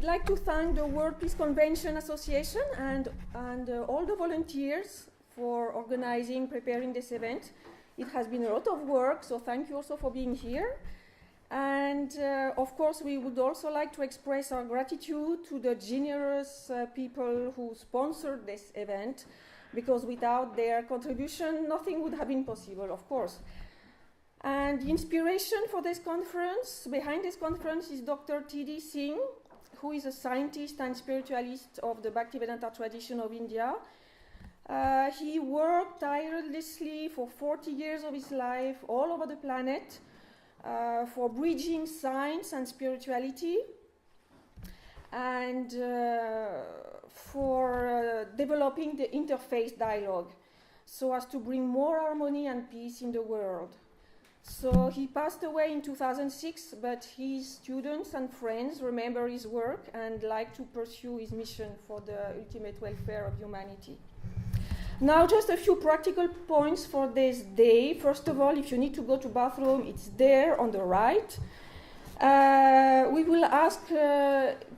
would like to thank the World Peace Convention Association and all the volunteers for organizing, preparing this event. It has been a lot of work, so thank you also for being here. And of course, we would also like to express our gratitude to the generous people who sponsored this event, because without their contribution, nothing would have been possible, of course. And the inspiration for this conference, behind this conference, is Dr. T.D. Singh, who is a scientist and spiritualist of the Bhaktivedanta tradition of India. He worked tirelessly for 40 years of his life all over the planet for bridging science and spirituality, and for developing the interfaith dialogue so as to bring more harmony and peace in the world. So he passed away in 2006, but his students and friends remember his work and like to pursue his mission for the ultimate welfare of humanity. Now, just a few practical points for this day. First of all, if you need to go to bathroom, it's there on the right. We will ask,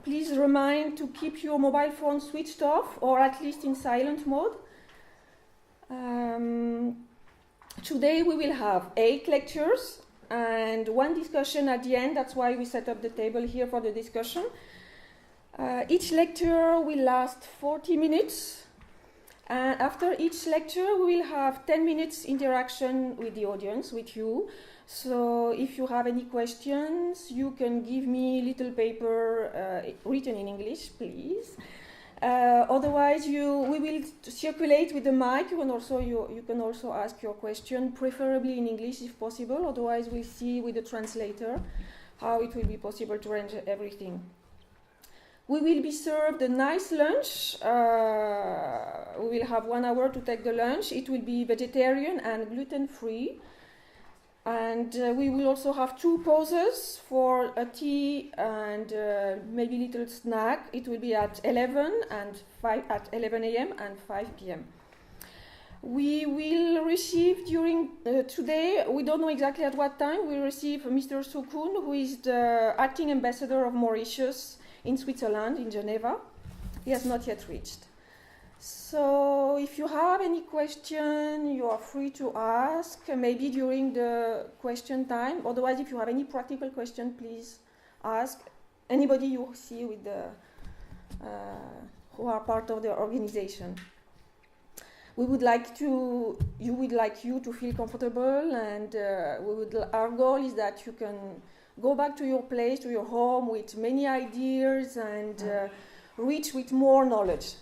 please remind to keep your mobile phone switched off or at least in silent mode. Today we will have 8 lectures and 1 discussion at the end. That's why we set up the table here for the discussion. Each lecture will last 40 minutes. And after each lecture, we will have 10 minutes interaction with the audience, with you. So if you have any questions, you can give me a little paper written in English, please. Otherwise, we will circulate with the mic. You can also ask your question, preferably in English if possible. Otherwise, we'll see with the translator how it will be possible to arrange everything. We will be served a nice lunch. We will have 1 hour to take the lunch. It will be vegetarian and gluten-free. And we will also have 2 pauses for a tea and maybe a little snack. It will be at 11 a.m. and 5 p.m. We will receive during today, we don't know exactly at what time, we receive Mr. Sukun, who is the acting ambassador of Mauritius in Switzerland, in Geneva. He has not yet reached. So if you have any question, you are free to ask, maybe during the question time. Otherwise, if you have any practical question, please ask anybody you see with who are part of the organization. We would like you to feel comfortable, and our goal is that you can go back to your place, to your home, with many ideas and reach with more knowledge.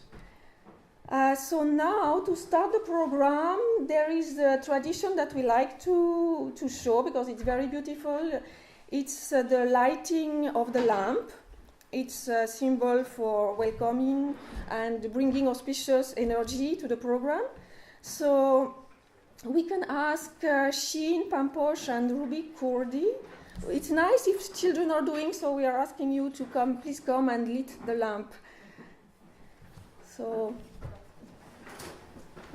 So now, to start the program, there is a tradition that we like to show because it's very beautiful. It's the lighting of the lamp. It's a symbol for welcoming and bringing auspicious energy to the program. So we can ask Sheen, Pamposh, and Ruby Kurdi. It's nice if children are doing so. We are asking you to come, please come and lit the lamp. So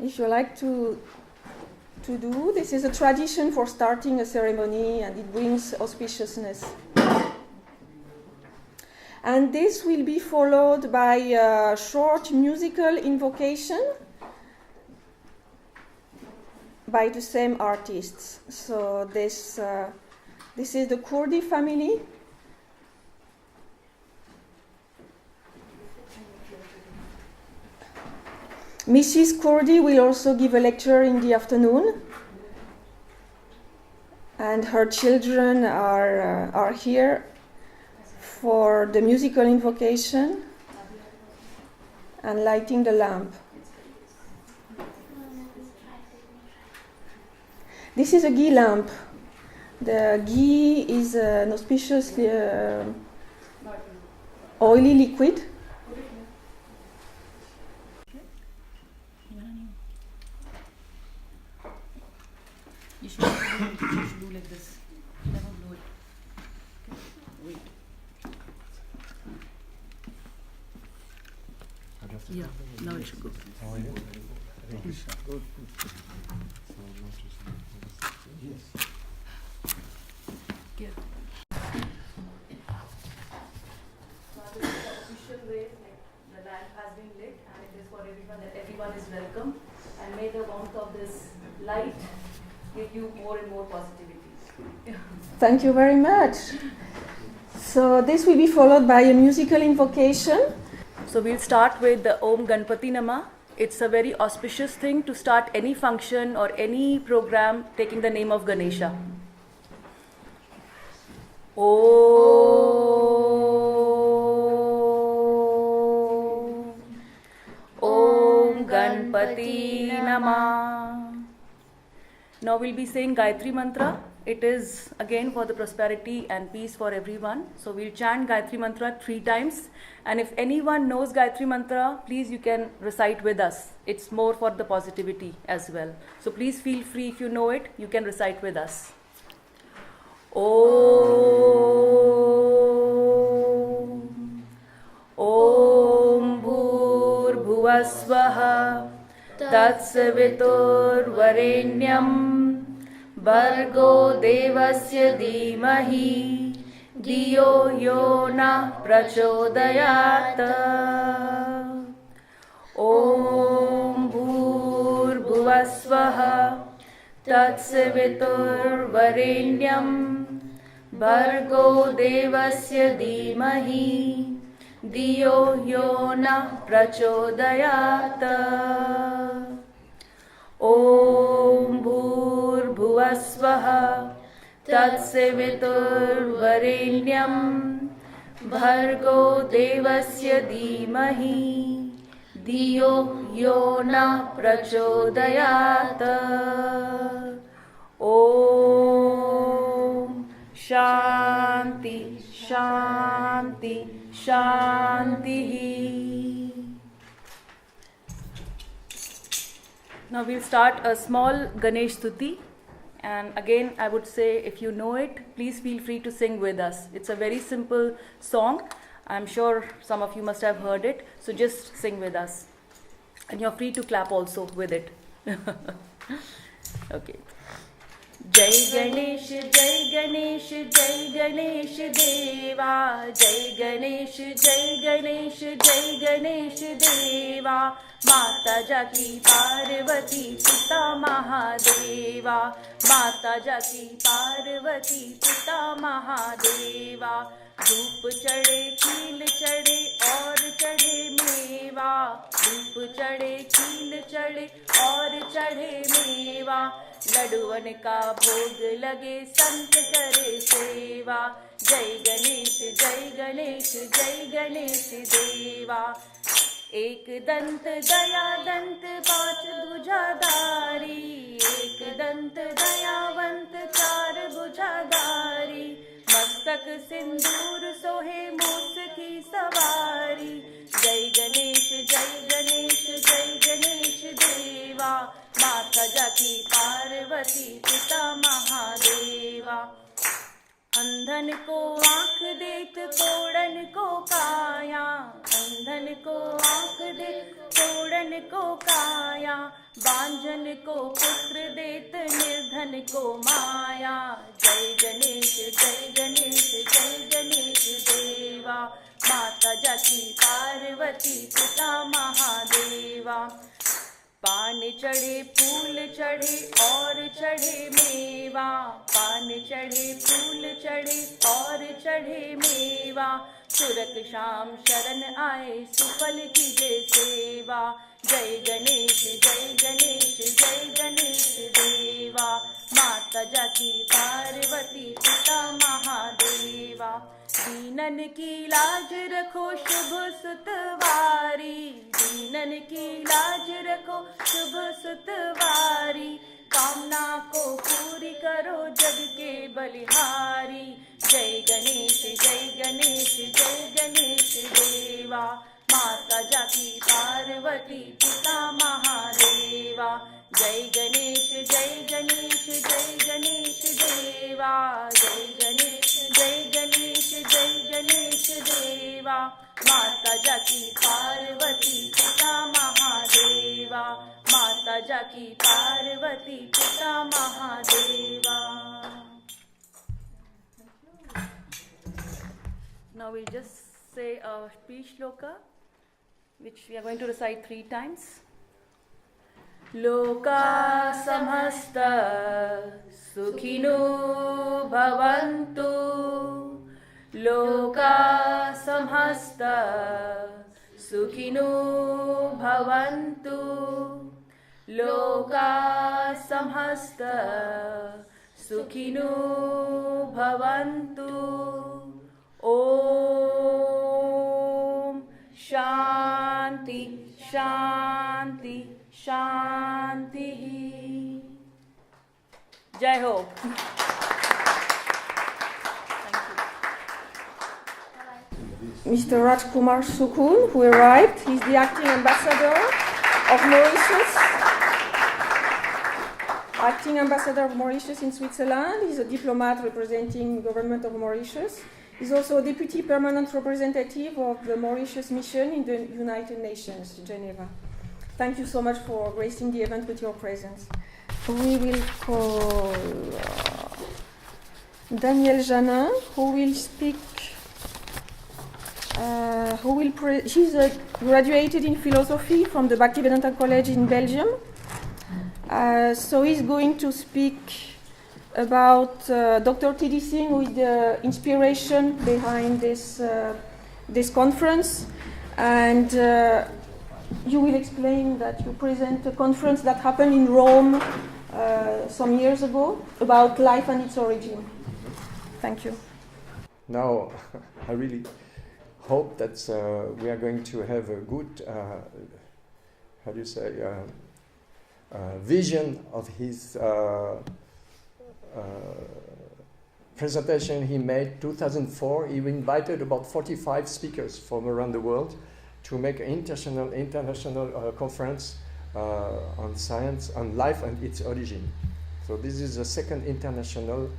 if you like to do, this is a tradition for starting a ceremony, and it brings auspiciousness. And this will be followed by a short musical invocation by the same artists. So this is the Kurdi family. Mrs. Kurdi will also give a lecture in the afternoon, and her children are here for the musical invocation and lighting the lamp. This is a ghee lamp. The ghee is an auspicious oily liquid. You should do like this. Never blow it. Wait. Yeah, now it should go. How are you? Good. Yes. Good. way, like the lamp has been lit and it is for everyone, that everyone is welcome, and may the warmth of this light give you more and more positivity. Thank you very much. So this will be followed by a musical invocation. So we'll start with the Om Ganpati Nama. It's a very auspicious thing to start any function or any program taking the name of Ganesha. Om Ganpati Nama. Now we'll be saying Gayatri Mantra. It is again for the prosperity and peace for everyone. So we'll chant Gayatri Mantra 3 times. And if anyone knows Gayatri Mantra, please you can recite with us. It's more for the positivity as well. So please feel free, if you know it, you can recite with us. Om Bhur Bhuvasvaha Tatsavitur Varenyam Bhargo Devasya Dhimahi Diyo Yona Prachodayat. Om Bhur Bhuvasvaha Tatsavitur Varenyam Bhargo Devasya Dhimahi Diyo Yona Prachodayat. Om Bhur Bhuvasvaha Tatsavitur Varenyam Bhargo Devasya Dhimahi Diyo Yona Prachodayat. Om Shanti Shanti Shanti. Now we'll start a small Ganesh Stuti, and again I would say, if you know it, please feel free to sing with us. It's a very simple song. I'm sure some of you must have heard it, so just sing with us. And you're free to clap also with it. Okay. Jai Ganesh, Jai Ganesh, Jai Ganesh Deva. Jai Ganesh, Jai Ganesh, Jai Ganesh Deva. Mata Jaki Parvati Pita Mahadeva. Mata Jaki Parvati Pita Mahadeva. धूप चढ़े खील चढ़े और चढ़े मेवा. धूप चढ़े खील चढ़े और चढ़े मेवा. लडुअन का भोग लगे संत करे सेवा. जय गणेश जय गणेश जय गणेश देवा. एक दंत दया दंत 5 भुजाधारी. एक दंत दयावंत 4 भुजाधारी. मस्तक सिंदूर सोहे मूस की सवारी. जय गणेश जय गणेश जय गणेश देवा. माता जाकी पार्वती पिता महादेवा. अंधन को आँख देत कोड़न को काया. अंधन को आँख देत कोड़न को काया. बांझन को पुत्र देत निर्धन को माया. जय गणेश जय गणेश जय गणेश देवा. माता जाकी पार्वती पिता महादेवा. पान चढ़े फूल चढ़े और चढ़े मेवा. पान चढ़े फूल चढ़े और चढ़े मेवा. तुरक शाम शरण आए सुफल कीजे सेवा. जय गणेश जय गणेश जय गणेश देवा. माता जाकी पार्वती पिता महादेवा. दीनन की लाज रखो शुभ सुतवारी. दीनन की लाज रखो शुभ सुतवारी. कामना को पूरी करो जग के बलिहारी. जय गणेश जय गणेश जय गणेश देवा. माता जाकी पार्वती पिता महादेवा. जय गणेश जय गणेश जय गणेश देवा. जय गणेश जय गणेश जय गणेश देवा. माता जाकी पार्वती पिता महादेवा. माता जाकी पार्वती पिता Mahadeva. Now we'll just say a peace shloka, which we are going to recite 3 times. Loka samhasta sukhino bhavantu. Loka samhasta sukhino bhavantu. Loka samhasta sukhino bhavantu. Om Shanti Shanti Shanti. Jai Ho. Mr. Rajkumar Sukun, who arrived, he's the acting ambassador of Mauritius. Acting ambassador of Mauritius in Switzerland. He's a diplomat representing the government of Mauritius. He's also a deputy permanent representative of the Mauritius mission in the United Nations, Geneva. Thank you so much for gracing the event with your presence. We will call Danielle Janin, who will speak. She's graduated in Philosophie from the Bhaktivedanta College in Belgium. So he's going to speak about Dr. T.D. Singh, who is the inspiration behind this conference. And you will explain that you present a conference that happened in Rome some years ago about life and its origin. Thank you. Now, I really hope that we are going to have a good, vision of his presentation he made 2004. He invited about 45 speakers from around the world to make an international conference on science, on life and its origin. So this is the second international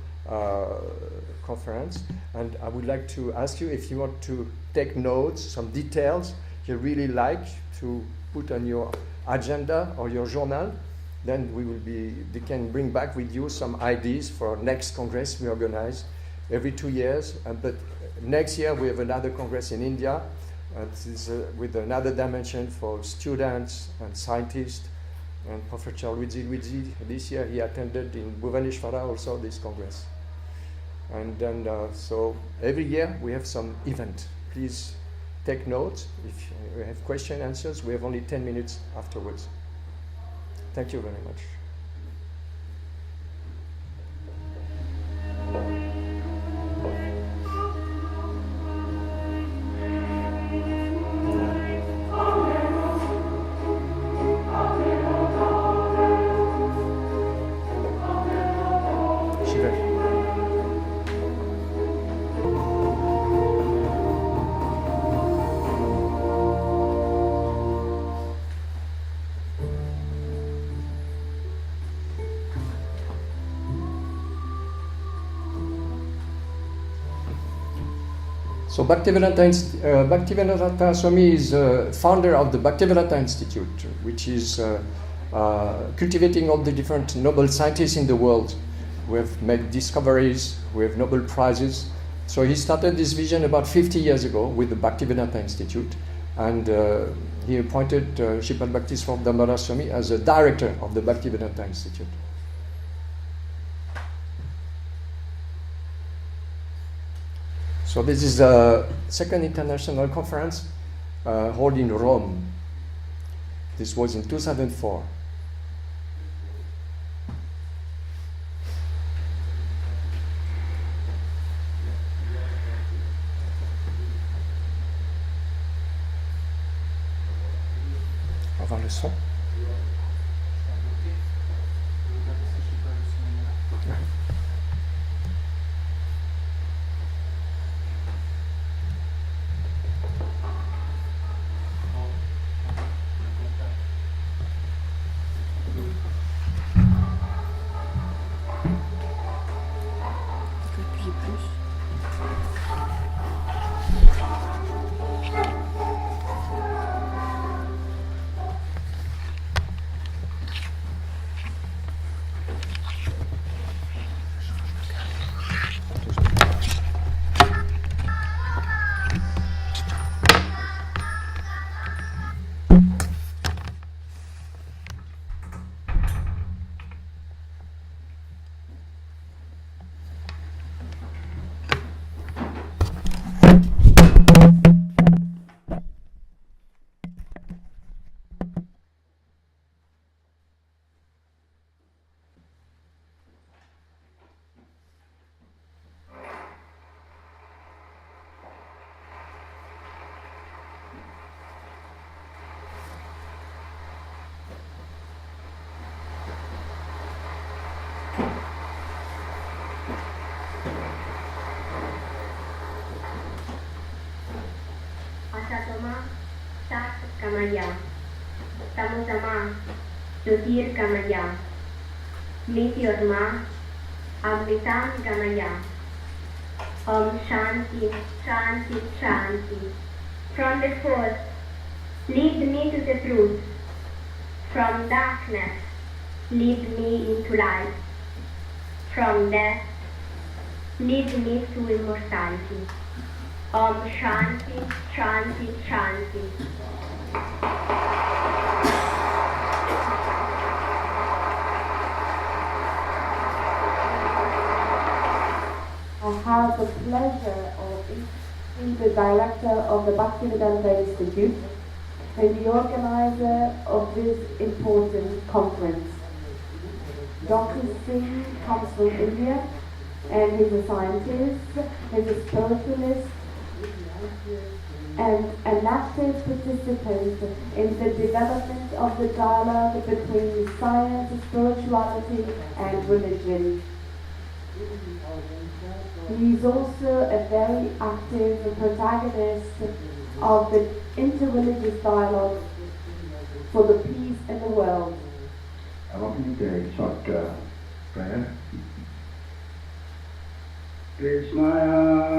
conference, and I would like to ask you if you want to take notes, some details you really like to put on your agenda or your journal. Then they can bring back with you some ideas for next congress we organize every 2 years. But next year we have another congress in India, this is with another dimension for students and scientists. And Professor Luigi, this year he attended in Bhubaneswara also this congress. And then, so every year we have some event. Please take notes. If you have question answers, we have only 10 minutes afterwards. Thank you very much. So Bhaktivedanta Swami is founder of the Bhaktivedanta Institute, which is cultivating all the different Nobel scientists in the world who have made discoveries, who have Nobel Prizes. So he started this vision about 50 years ago with the Bhaktivedanta Institute, and he appointed Shripad Bhaktiswarup Damodar Swami as a director of the Bhaktivedanta Institute. So this is the second international conference held in Rome. This was in 2004. On va voir le son. Satoma Sat Kamaya Tamosama Jyotir Kamaya Mrityorma Amritam Gamaya. Om Shanti, Shanti, Shanti. From the force, lead me to the truth. From darkness, lead me into light. From death, lead me to immortality. Om Shanti, Shanti, Shanti. I have the pleasure of being the director of the Bhaktivedanta Institute and the organizer of this important conference. Dr. Singh comes from India and he's a scientist, he's a spiritualist and an active participant in the development of the dialogue between science, spirituality and religion. He is also a very active protagonist of the interreligious dialogue for the peace in the world. I want to do a short prayer. Krishnaya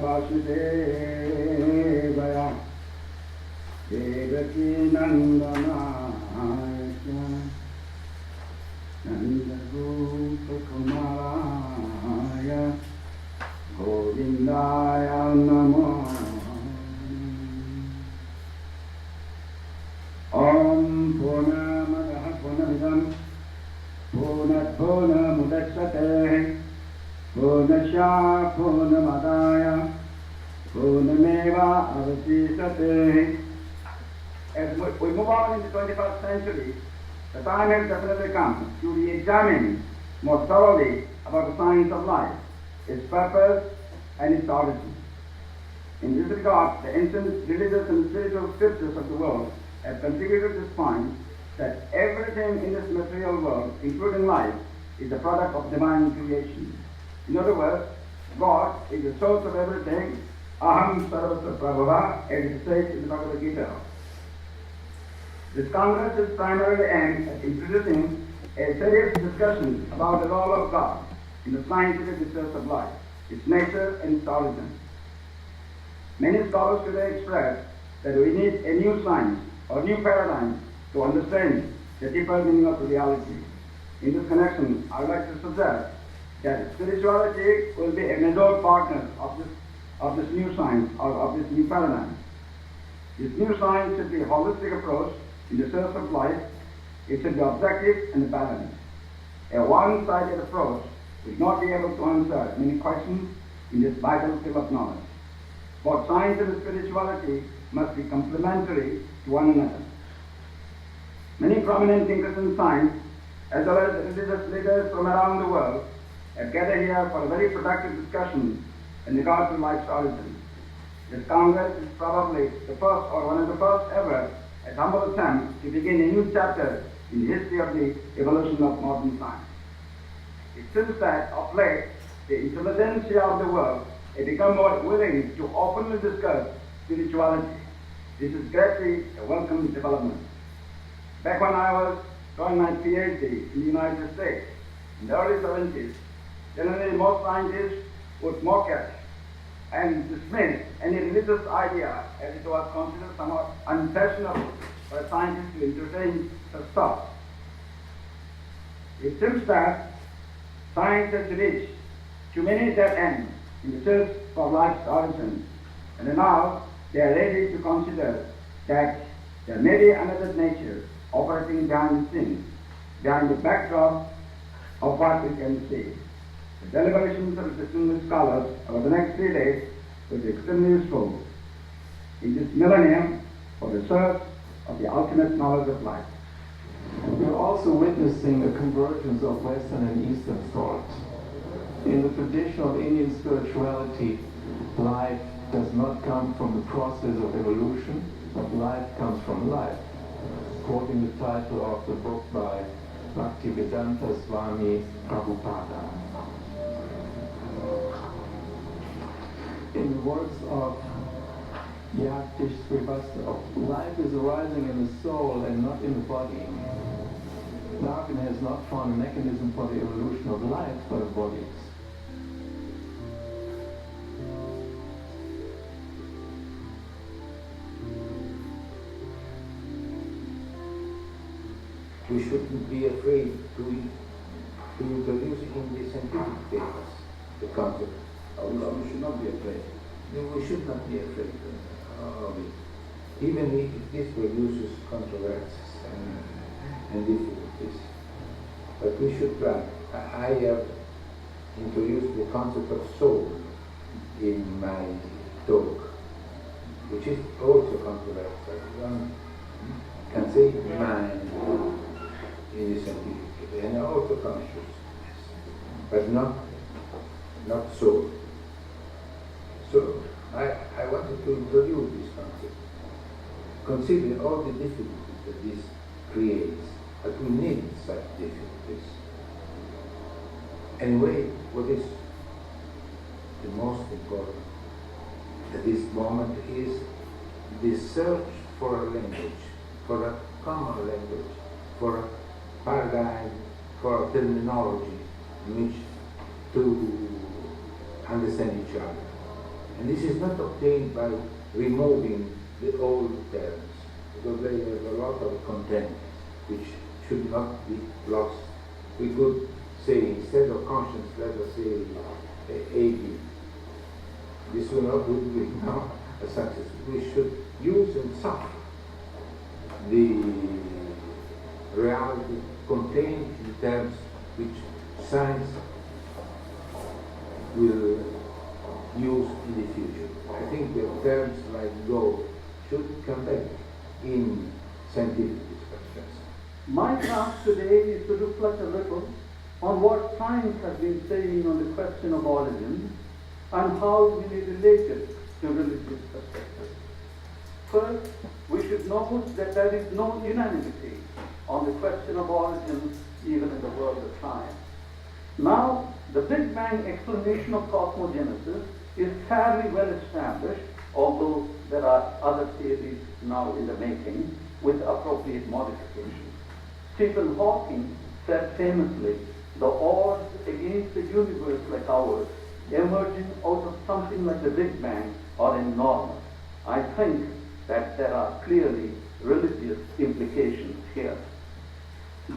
Vasudevaya Devaki Nandanaya Nandagopa Kumaraya Govindaya Namo Om Purnamadaha Purnamidam Purnat Purnamudachyate Purnasya Purnamadaya Purnameva Avasisate. As we move on in the 21st century, the time has definitely come to re-examine more thoroughly about the science of life, its purpose and its origin. In this regard, the ancient religious and spiritual scriptures of the world have contributed this point that everything in this material world, including life, is the product of divine creation. In other words, God is the source of everything. Aham sarvatra prabhava, as it says in the Bhagavad Gita. This congress is primarily aimed at introducing a serious discussion about the role of God in the scientific research of life, its nature and its origin. Many scholars today express that we need a new science or new paradigm to understand the deeper meaning of reality. In this connection, I would like to suggest that spirituality will be a major partner of this new science or of this new paradigm. This new science should be a holistic approach in the search of life. It should be objective and balanced. A one-sided approach will not be able to answer many questions in this vital field of knowledge. Both science and spirituality must be complementary to one another. Many prominent thinkers in science, as well as religious leaders from around the world, have gathered here for a very productive discussion in regard to life's origin. This Congress is probably the first or one of the first ever at humble attempt to begin a new chapter in the history of the evolution of modern science. It seems that of late, the intelligentsia of the world have become more willing to openly discuss spirituality. This is greatly a welcome development. Back when I was doing my Ph.D. in the United States, in the early 70s, generally most scientists would mock at and dismiss any religious idea as it was considered somewhat unfashionable for a scientist to entertain such thoughts. It seems that science has reached too many dead ends in the search for life's origin, and now they are ready to consider that there may be another nature operating behind the scenes, behind the backdrop of what we can see. The deliberations of distinguished scholars over the next 3 days will be extremely useful in this millennium for the search of the ultimate knowledge of life. We're also witnessing a convergence of Western and Eastern thought. In the tradition of Indian spirituality, life does not come from the process of evolution, but life comes from life. Quoting the title of the book by Bhaktivedanta Swami Prabhupada. In the words of Life is arising in the soul and not in the body. Darwin has not found a mechanism for the evolution of life, but of bodies. We shouldn't be afraid to introduce in the scientific papers the concept. We should not be afraid. No, we should not be afraid of it, even if this produces controversies and difficulties. But we should try. I have introduced the concept of soul in my talk, which is also controversial. One can say mind in the scientific way, and also consciousness, but not soul. So I wanted to introduce this concept, considering all the difficulties that this creates, but we need such difficulties. Anyway, what is the most important at this moment is the search for a language, for a common language, for a paradigm, for a terminology in which to understand each other. And this is not obtained by removing the old terms, because they have a lot of content which should not be lost. We could say, instead of conscience, let us say AD. This will not be now a success. We should use and suffer the reality contained in terms which science will use in the future. I think that terms like God should come back in scientific discussions. My task today is to reflect a little on what science has been saying on the question of origin and how we may relate it to religious perspective. First, we should note that there is no unanimity on the question of origin even in the world of science. Now, the Big Bang explanation of cosmogenesis is fairly well established, although there are other theories now in the making with appropriate modifications. Stephen Hawking said famously, the odds against a universe like ours emerging out of something like the Big Bang are enormous. I think that there are clearly religious implications here.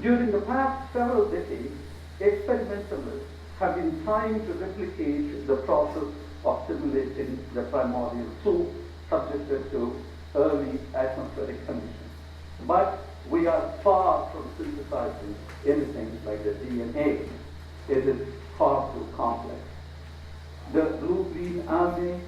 During the past several decades, experimentalists have been trying to replicate the process of simulating the primordial soup subjected to early atmospheric conditions. But we are far from synthesizing anything like the DNA. It is far too complex. The blue-green algae,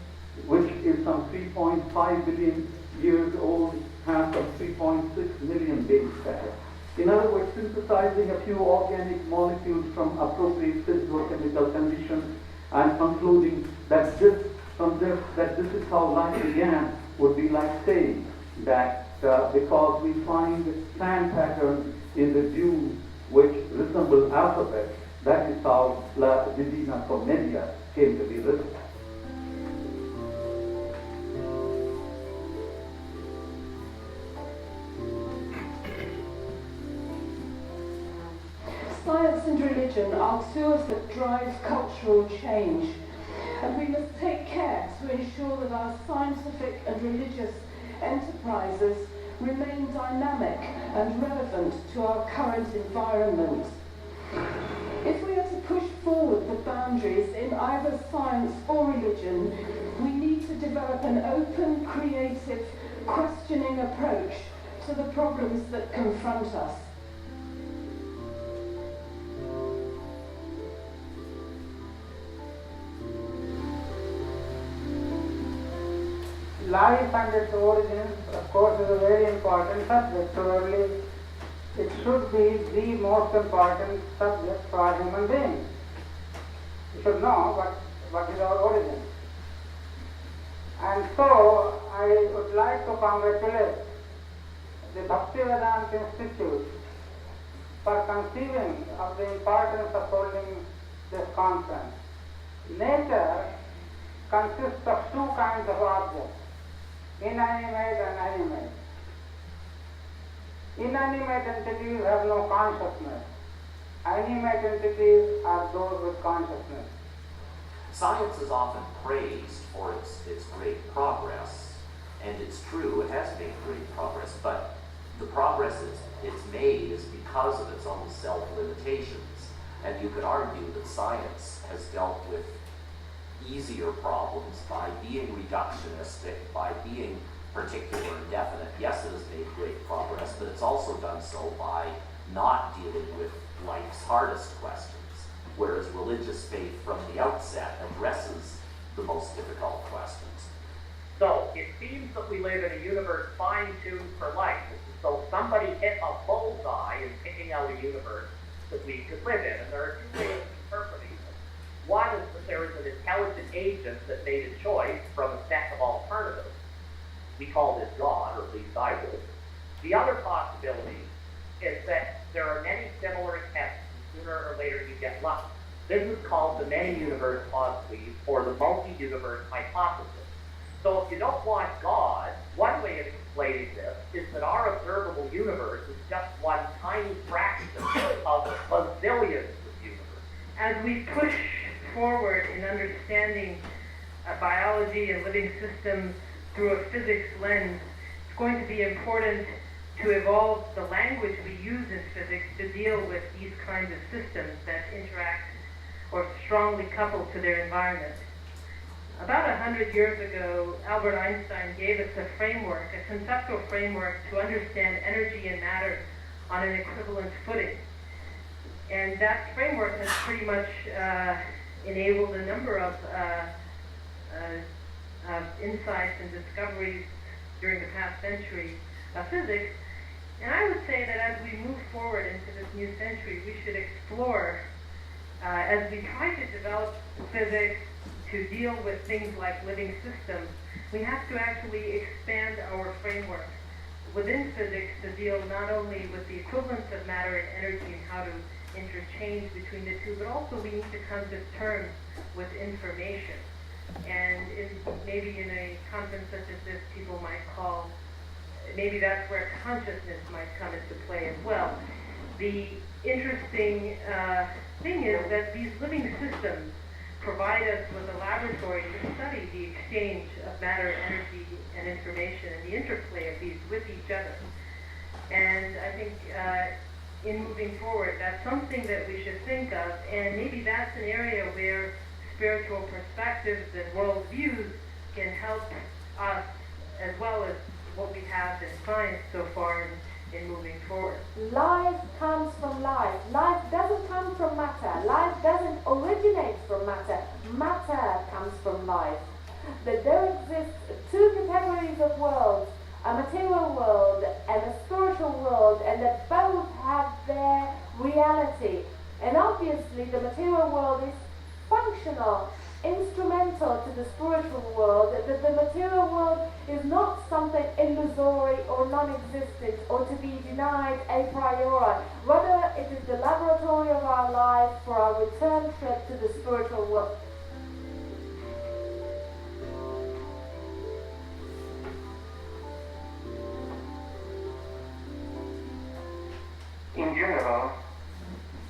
which is some 3.5 billion years old, has some 3.6 million base pairs. In other words, synthesizing a few organic molecules from appropriate physicochemical conditions and concluding that this is how life began would be like saying that because we find sand patterns in the dunes which resemble alphabet, that is how La Divina Commedia came to be written. Science and religion are tools that drive cultural change, and we must take care to ensure that our scientific and religious enterprises remain dynamic and relevant to our current environment. If we are to push forward the boundaries in either science or religion, we need to develop an open, creative, questioning approach to the problems that confront us. Life and its origins, of course, is a very important subject. Surely it should be the most important subject for human beings. We should know what is our origin. And so I would like to congratulate the Bhaktivedanta Institute for conceiving of the importance of holding this conference. Nature consists of two kinds of objects. inanimate and animate. Inanimate entities have no consciousness. Animate entities are those with consciousness. Science is often praised for its great progress, and it's true, it has made great progress, but the progress it's made is because of its own self-limitations. And you could argue that science has dealt with easier problems by being reductionistic, by being particular and definite. Yes, it has made great progress, but it's also done so by not dealing with life's hardest questions, whereas religious faith from the outset addresses the most difficult questions. So it seems that we live in a universe fine-tuned for life. So somebody hit a bullseye in picking out a universe that we could live in, and there are two ways of interpreting it. One is that there is an intelligent agent that made a choice from a set of alternatives. We call this God, or at least I would. The other possibility is that there are many similar attempts, and sooner or later you get lucky. This is called the many-universe possibility, or the multi-universe hypothesis. So if you don't want God, one way of explaining this is that our observable universe is just one tiny fraction of bazillions of universes. As we push forward in understanding biology and living systems through a physics lens, it's going to be important to evolve the language we use in physics to deal with these kinds of systems that interact or strongly coupled to their environment. About 100 years ago, Albert Einstein gave us a framework, a conceptual framework to understand energy and matter on an equivalent footing. And that framework has pretty much enabled a number of insights and discoveries during the past century of physics. And I would say that as we move forward into this new century, we should explore, as we try to develop physics to deal with things like living systems, we have to actually expand our framework within physics to deal not only with the equivalence of matter and energy and how to interchange between the two, but also we need to come to terms with information. And maybe in a conference such as this, people might call, maybe that's where consciousness might come into play as well. The interesting thing is that these living systems provide us with a laboratory to study the exchange of matter, energy, and information, and the interplay of these with each other. And I think in moving forward, that's something that we should think of, and maybe that's an area where spiritual perspectives and worldviews can help us, as well as what we have in science so far in moving forward. Life comes from life. Life doesn't come from matter. Life doesn't originate from matter. Matter comes from life. That there exist two categories of worlds, a material world and a spiritual world, and that both have their reality. And obviously the material world is functional, instrumental to the spiritual world, that the material world is not something illusory or non-existent or to be denied a priori. Rather, it is the laboratory of our life for our return trip to the spiritual world. In general,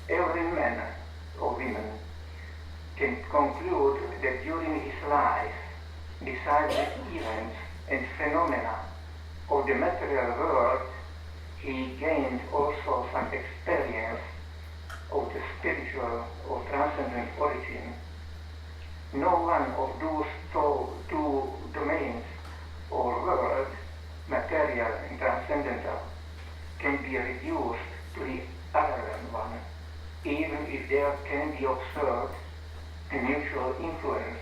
every man or woman can conclude that during his life, besides the events and phenomena of the material world, he gained also some experience of the spiritual or transcendent origin. No one of those two domains or worlds, material and transcendental, can be reduced to the other one, even if there can be observed a mutual influence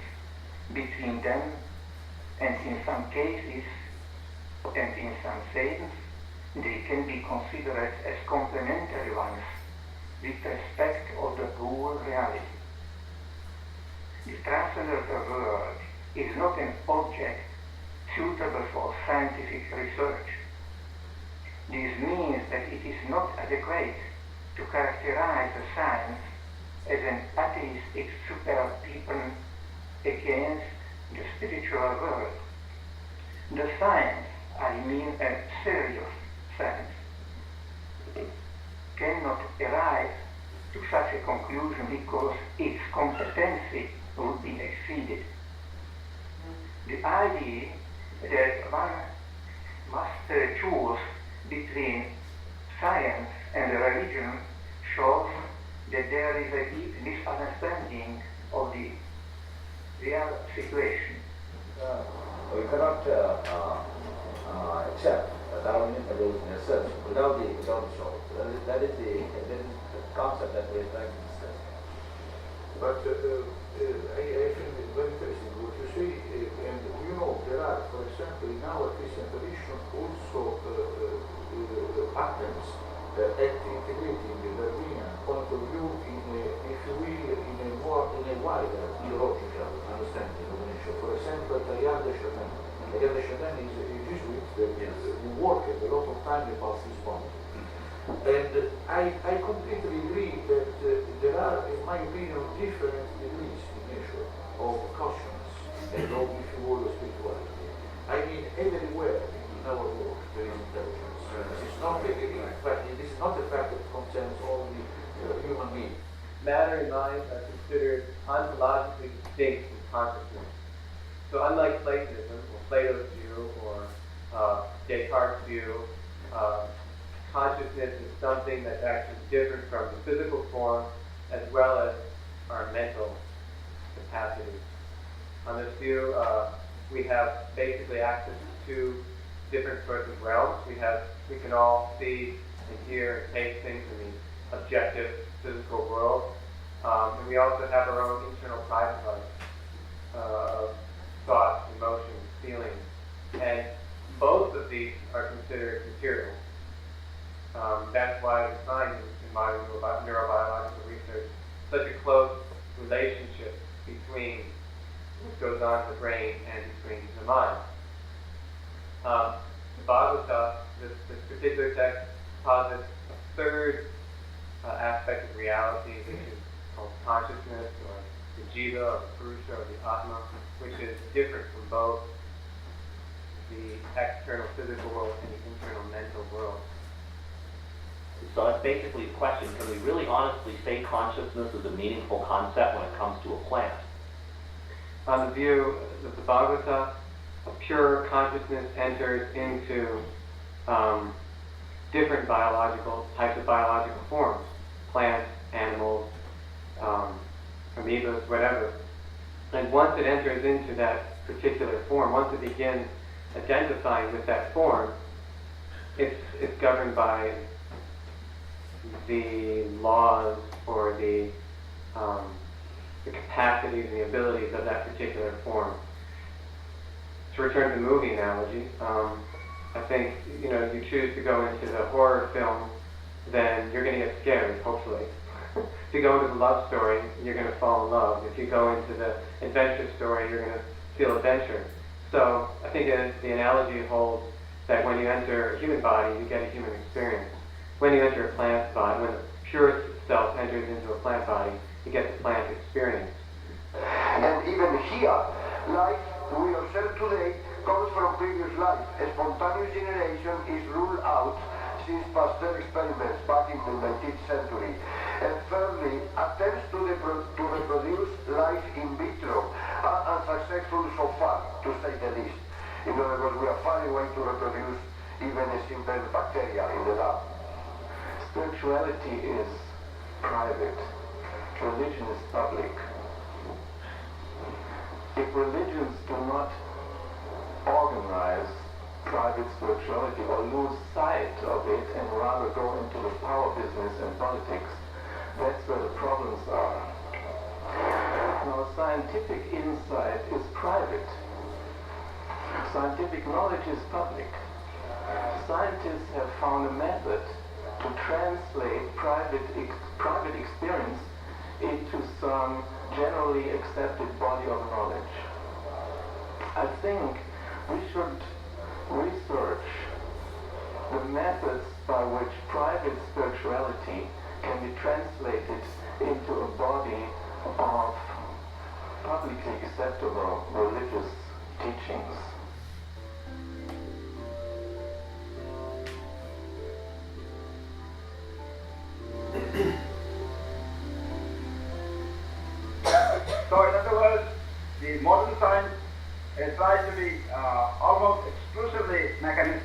between them, and in some cases, and in some sense, they can be considered as complementary ones with respect of the whole reality. The transcendental world is not an object suitable for scientific research. This means that it is not adequate to characterize the science as an atheistic super-weapon against the spiritual world. The science, I mean a serious science, cannot arrive to such a conclusion because its competency would be exceeded. The idea that one must choose between science and religion shows that there is a deep misunderstanding of the real situation. We cannot accept Darwinian evolution as such without the soul. That is the concept that we are trying to discuss. But I think it's very interesting what you say, and you know, there are, for example, in our Christian tradition also patterns at integrating the Darwinian point of view in if you will, in a wider theological understanding of nature. For example, Teilhard de Chardin. Teilhard de Chardin is a Jesuit that who worked a lot of time about this point. And I completely agree that there are, in my opinion, different degrees in nature of consciousness and of, if you will, spirituality. I mean, everywhere in our world there is intelligence. This is not a fact that concerns only human beings. Matter and mind are considered ontologically distinct from consciousness. So unlike Platonism, or Plato's view, or Descartes' view, consciousness is something that's actually different from the physical form as well as our mental capacities. On this view, we have basically access to two different sorts of realms. We can all see and hear and taste things in the objective physical world. And we also have our own internal private life of thoughts, emotions, feelings. And both of these are considered material. That's why we find in modern neurobiological research such a close relationship between what goes on in the brain and between the mind. The Bhagavata, this particular text, posits a third aspect of reality, which is called consciousness, or the jiva, or the purusha, or the atma, which is different from both the external physical world and the internal mental world. So that's basically the question, can we really honestly say consciousness is a meaningful concept when it comes to a plant? On the view of the Bhagavata, a pure consciousness enters into different types of biological forms, plants, animals, amoebas, whatever. And once it enters into that particular form, once it begins identifying with that form, it's governed by the laws or the capacities and the abilities of that particular form. To return to the movie analogy, I think, you choose to go into the horror film, then you're going to get scared, hopefully. If you go into the love story, you're going to fall in love. If you go into the adventure story, you're going to feel adventure. So I think the analogy holds that when you enter a human body, you get a human experience. When you enter a plant body, when the purest self enters into a plant body, you get the plant experience. And even here, life we observe today comes from previous life. Spontaneous generation is ruled out since Pasteur experiments back in the 19th century. And thirdly, attempts to reproduce life in vitro are unsuccessful so far, to say the least. In other words, we are far away to reproduce even a simple bacteria in the lab. Spirituality is private. Religion is public. If religions do not organize private spirituality or lose sight of it and rather go into the power business and politics, that's where the problems are. Now, scientific insight is private. Scientific knowledge is public. Scientists have found a method to translate private experience into some generally accepted body of knowledge. I think we should research the methods by which private spirituality can be translated into a body of publicly acceptable religious teachings.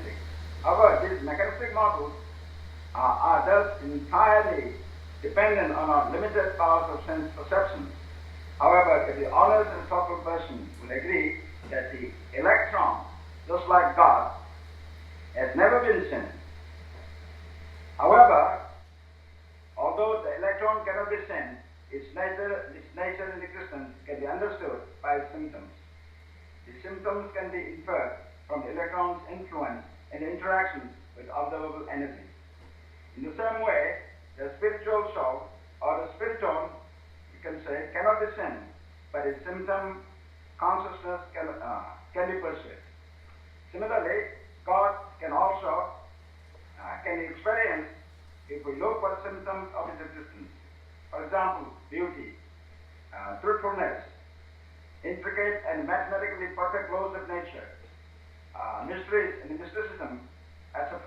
mechanistic. However, these mechanistic models are thus entirely dependent on our limited powers of sense perception. However, if the honest and thoughtful person will agree that the electron, just like God, has never been sent. However, although the electron cannot be sent, its nature and existence can be understood by its symptoms. The symptoms can be inferred from the electron's influence and the interactions with observable energy. In the same way, the spiritual soul, or the spiriton, you can say, cannot be sent, but its symptom consciousness can be perceived. Similarly, God can also can be experienced if we look for symptoms of its existence. For example, beauty, truthfulness, intricate and mathematically perfect laws of nature, mysteries and mysticism, etc.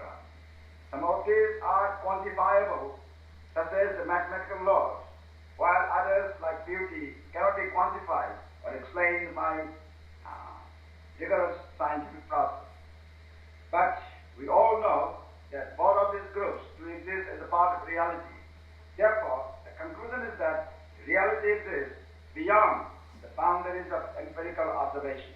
Some of these are quantifiable, such as the mathematical laws, while others, like beauty, cannot be quantified or explained by rigorous scientific process. But we all know that both of these groups do exist as a part of reality. Therefore, the conclusion is that reality exists beyond the boundaries of empirical observation.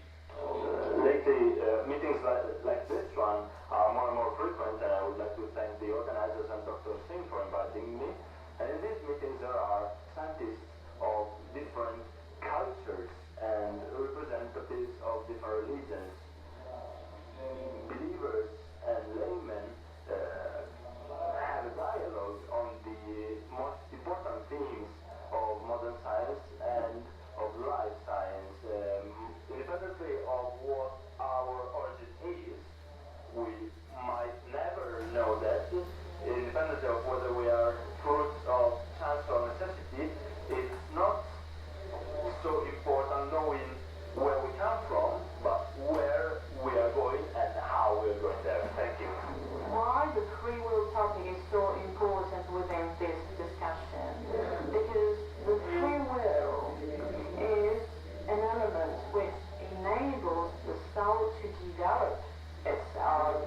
Lately, meetings like this one are more and more frequent, and I would like to thank the organizers and Dr. Singh for inviting me. And in these meetings there are scientists of different cultures and representatives of different religions. Believers and laymen have a dialogue on the most important themes of modern science and of life science. Independently of what our origin is, we might never know that. Independently of whether we are fruits of chance or necessity, it's not so important knowing where we come from, but where we are going and how we are going there. Thank you. Why the free will topic is so important within this discussion? Because the free will is an element which enables the soul to develop itself.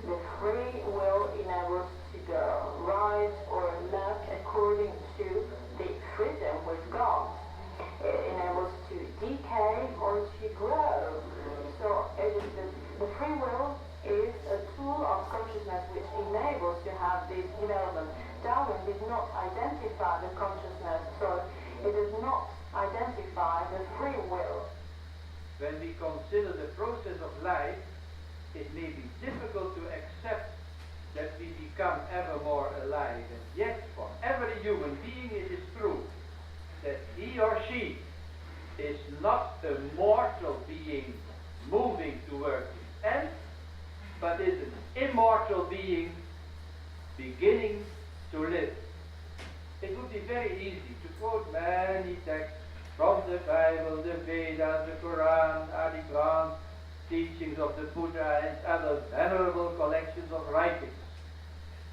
The free will enables to go right or left according to the freedom we've got. It enables to decay or to grow. So it is the free will is a tool of consciousness which enables to have this development. Darwin did not identify the consciousness, so it does not identify the free will. When we consider the process of life, it may be difficult to accept that we become ever more alive. And yet, for every human being, it is true that he or she is not a mortal being moving towards its end, but is an immortal being beginning to live. It would be very easy to quote many texts from the Bible, the Vedas, the Quran, Adi Granth, teachings of the Buddha, and other venerable collections of writings.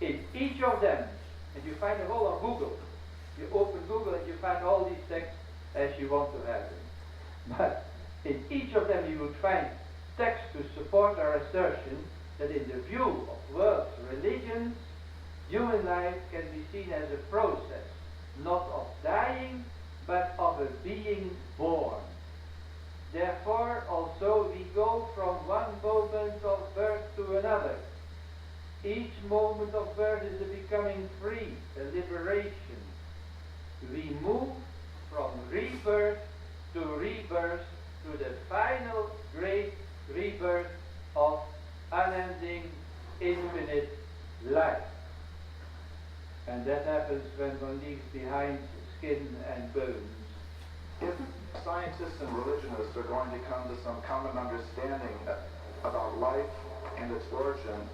In each of them, and you find them all on Google, you open Google and you find all these texts as you want to have them. But in each of them you would find texts to support our assertion that in the view of world's religions, human life can be seen as a process, not of dying, but of a being born. Therefore, also we go from one moment of birth to another. Each moment of birth is a becoming free, a liberation. We move from rebirth to the final great rebirth of unending, infinite life. And that happens when one leaves behind skin and bones. If scientists and religionists are going to come to some common understanding about life and its origin,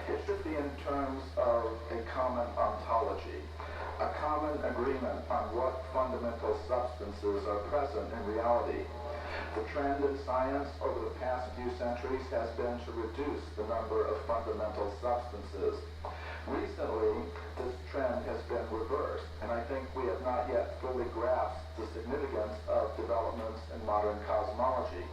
it should be in terms of a common ontology, a common agreement on what fundamental substances are present in reality. The trend in science over the past few centuries has been to reduce the number of fundamental substances. Recently, this trend has been reversed, and I think we have not yet fully grasped the significance of developments in modern cosmology.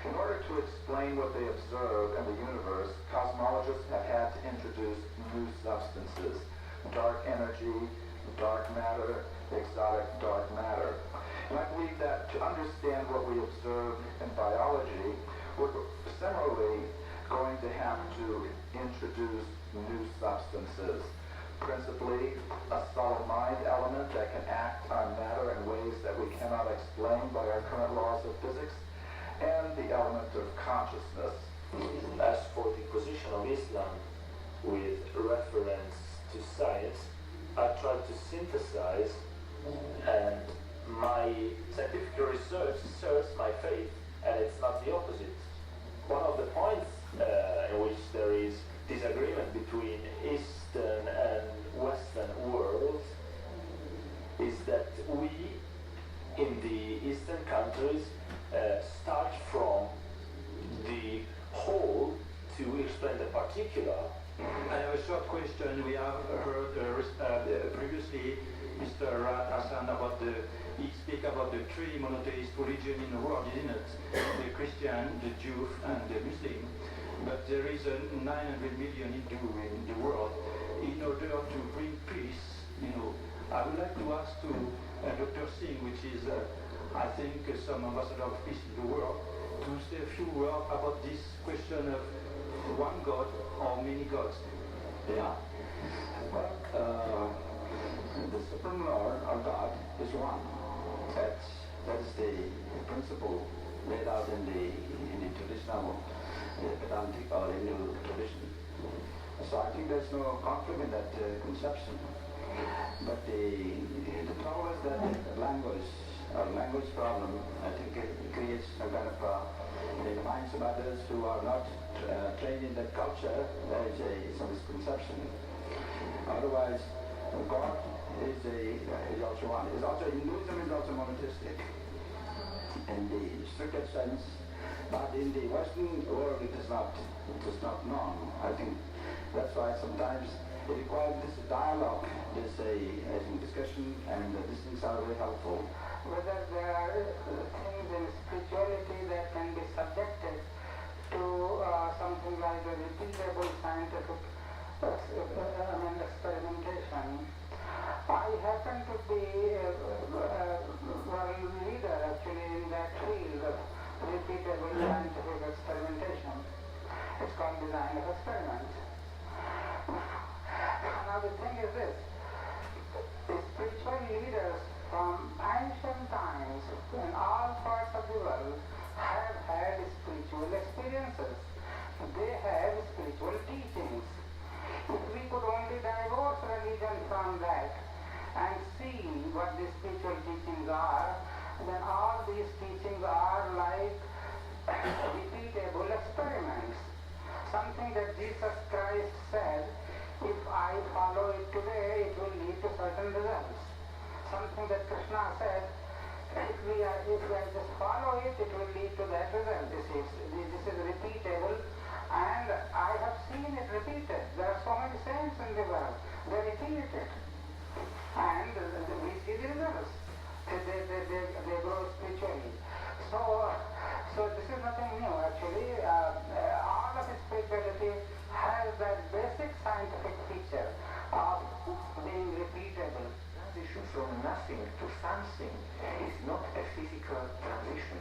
In order to explain what they observe in the universe, cosmologists have had to introduce new substances: dark energy, dark matter, exotic dark matter. And I believe that to understand what we observe in biology, we're similarly going to have to introduce new substances. Principally, a subtle mind element that can act on matter in ways that we cannot explain by our current laws of physics, and the element of consciousness. As for the position of Islam with reference to science, I tried to synthesize, and my scientific research serves my faith, and it's not the opposite. One of the points in which there is disagreement between Eastern and Western worlds is that we, in the Eastern countries, start from the whole to explain the particular. I have a short question. We have heard previously Mr. Hassan he speak about the three monotheist religions in the world, isn't it? The Christian, the Jew, and the Muslim. But there is 900 million Hindu in the world. In order to bring peace, I would like to ask to Dr. Singh, which is, I think, some ambassador of peace in the world, to say a few words about this question of one God or many gods. Yeah. Well, the Supreme Lord, our God, is one. That is the principle laid out in the traditional Vedantic or Hindu tradition. So I think there's no conflict in that conception. But the trouble is that language problem, I think it creates a kind of in the minds of others who are not trained in that culture. There is some misconception. Otherwise, God is also one. Hinduism is also monotheistic in the strictest sense, but in the Western world it is not known. I think that's why sometimes it requires this dialogue, this discussion, and these things are very helpful. Whether there are things in spirituality that can be subjected to something like a repeatable scientific experimentation. I happen to be a leader actually in that field of repeatable scientific experimentation. It's called design of experiments. Now the thing is this, the spiritual leaders from ancient times in all parts of the world have had spiritual experiences. They have spiritual teachings. If we could only divorce religion from that and see what the spiritual teachings are, then all these teachings are like repeatable experiments. Something that Jesus Christ said, if I follow it today, it will lead to certain results. Something that Krishna said, if I just follow it, it will lead to that result. This is repeatable, and I have seen it repeated. There are so many saints in the world. They repeat it, and we see the results. They grow spiritually. So this is nothing new actually. All of spirituality has that basic scientific feature of being repeatable. Transition from nothing to something is not a physical transition.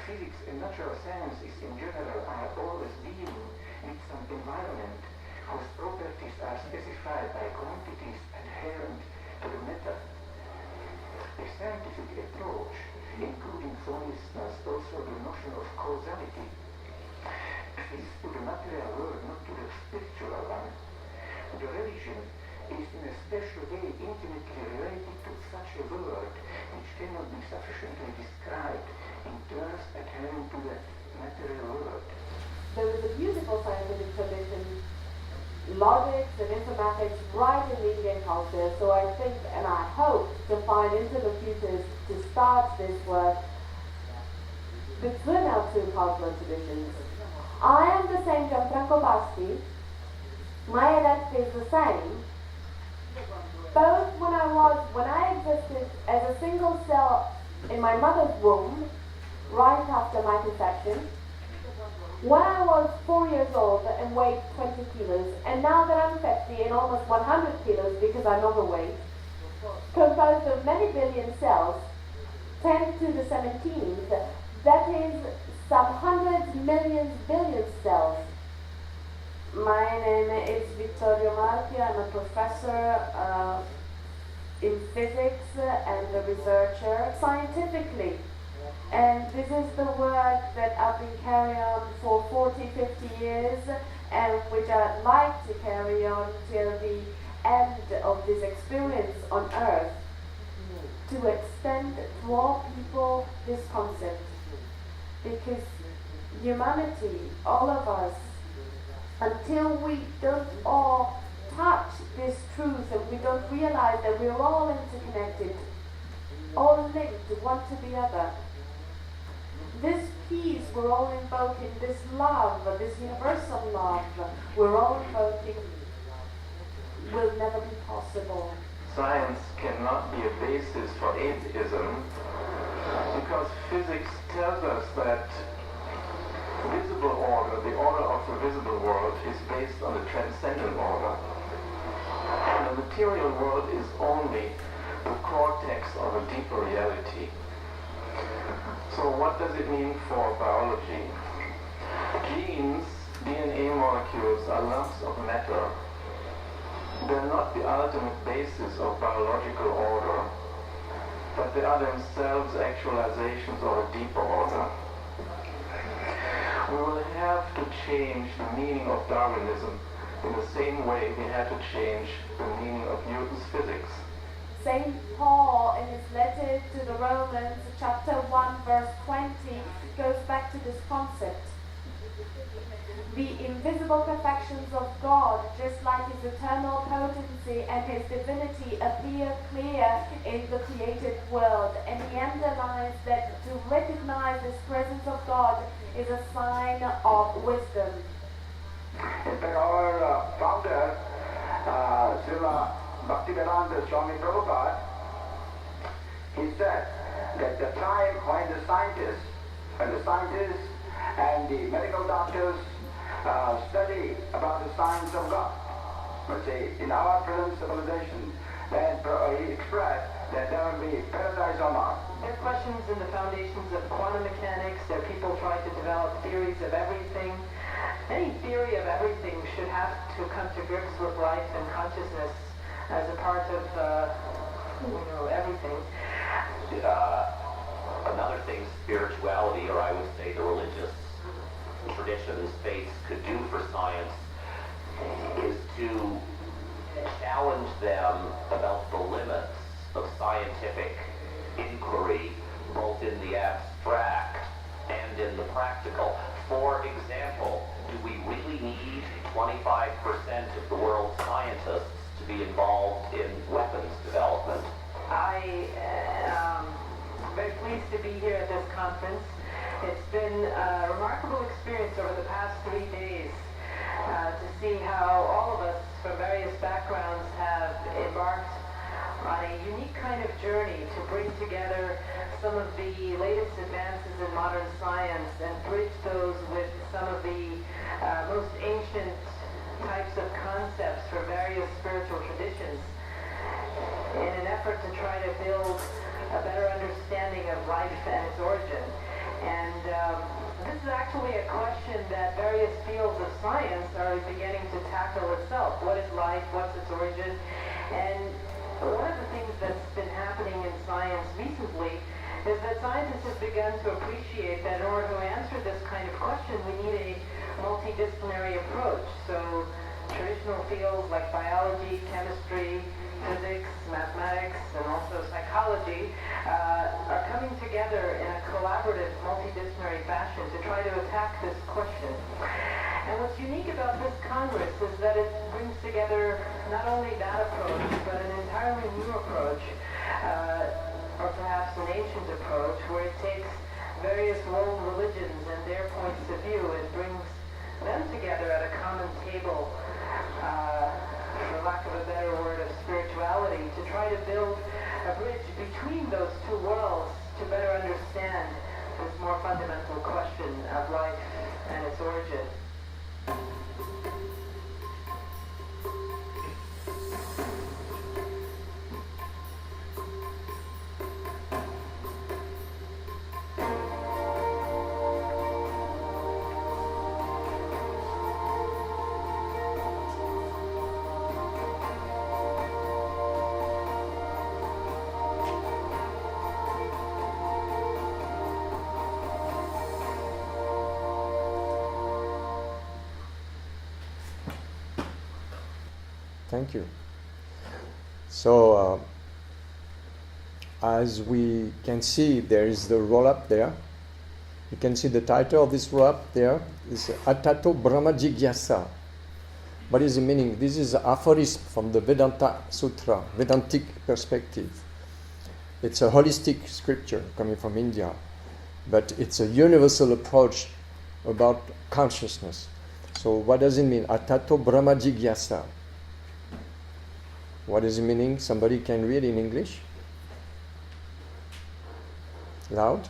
Physics in natural science is in general are always dealing with some environment whose properties are specified by quantities adherent to the matter. A scientific approach, including for instance also the notion of causality, is to the material world, not to the spiritual one. The religion is in a special way intimately related to such a world which cannot be sufficiently described in terms adhering to the material world. There is a beautiful scientific tradition, logics and informatics right in the Indian culture, so I think and I hope to find interlocutors to start this work between our two cultural traditions. I am the same Gianfranco Basti, my identity is the same, both when I existed as a single cell in my mother's womb, right after my conception. When I was 4 years old and weighed 20 kilos, and now that I'm 50 and almost 100 kilos because I'm overweight, composed of many billion cells, 10 to the 17th, that is some hundreds, millions, billions cells. My name is Vittorio Marchi. I'm a professor in physics and a researcher scientifically. And this is the work that I've been carrying on for 40, 50 years, and which I'd like to carry on till the end of this experience on Earth, to extend to all people this concept. Because humanity, all of us, until we don't all touch this truth and we don't realize that we're all interconnected, all linked one to the other, this peace we're all invoking, this love, this universal love we're all invoking, will never be possible. Science cannot be a basis for atheism because physics tells us that visible order, the order of the visible world, is based on the transcendent order. And the material world is only the cortex of a deeper reality. So what does it mean for biology? Genes, DNA molecules, are lumps of matter. They're not the ultimate basis of biological order, but they are themselves actualizations of a deeper order. We will have to change the meaning of Darwinism in the same way we had to change the meaning of Newton's physics. St. Paul, in his letter to the Romans, chapter 1, verse 20, goes back to this concept. The invisible perfections of God, just like his eternal potency and his divinity, appear clear in the created world. And he underlines that to recognize this presence of God is a sign of wisdom. In fact, our founder, Srila Bhaktivedanta Swami Prabhupada, he said that the time when the scientists and the medical doctors study about the science of God, let's say in our present civilization, then he expressed that there will be paradise on earth. There are questions in the foundations of quantum mechanics. There are people trying to develop theories of everything. Any theory of everything should have to come to grips with life and consciousness as a part of, everything. Another thing spirituality, or I would say the religious traditions, faiths could do for science is to challenge them about the limits of scientific inquiry, both in the abstract and in the practical. For example, do we really need 25% of the world's scientists to be involved in weapons development? I am very pleased to be here at this conference. It's been a remarkable experience over the past 3 days to see how all of us from various backgrounds have embarked on a unique kind of journey to bring together some of the latest advances in modern science and bridge those with some of the most ancient types of concepts for various spiritual traditions in an effort to try to build a better understanding of life and its origin. And this is actually a question that various fields of science are beginning to tackle itself. What is life? What's its origin? And one of the things that's been happening in science recently is that scientists have begun to appreciate that in order to answer this kind of question, we need a multidisciplinary approach. So traditional fields like biology, chemistry, physics, mathematics, and also psychology are coming together in a collaborative, multidisciplinary fashion to try to attack this question. And what's unique about this Congress is that it brings together not only that approach, but an entirely new approach, or perhaps an ancient approach, where it takes various world religions and their points of view and brings them together at a common table, for lack of a better word, of spirituality, to try to build a bridge between those two worlds to better understand this more Thank you. So, as we can see, there is the roll-up there. You can see the title of this roll-up there is Atato Brahma Jigyasa. What is the meaning? This is an aphorism from the Vedanta Sutra, Vedantic perspective. It's a holistic scripture coming from India, but it's a universal approach about consciousness. So what does it mean? Atato Brahma Jigyasa. What is the meaning? Somebody can read in English? Loud?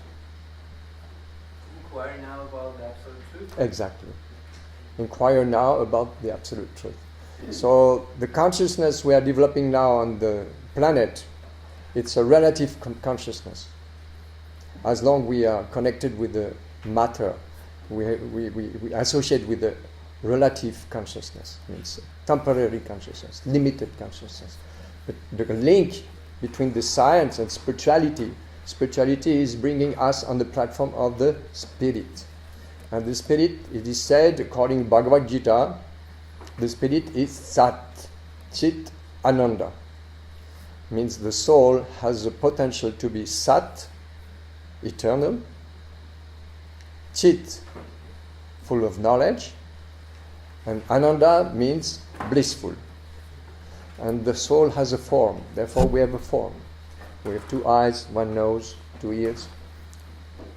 Inquire now about the absolute truth. Exactly. Inquire now about the absolute truth. So the consciousness we are developing now on the planet, it's a relative consciousness. As long we are connected with the matter, we associate with the relative consciousness, means temporary consciousness, limited consciousness. But the link between the science and spirituality is bringing us on the platform of the spirit. And the spirit, it is said, according to Bhagavad Gita, the spirit is Sat, Chit, Ananda. Means the soul has the potential to be Sat, eternal, Chit, full of knowledge, and Ananda means blissful. And the soul has a form, therefore we have a form. We have 2 eyes, 1 nose, 2 ears,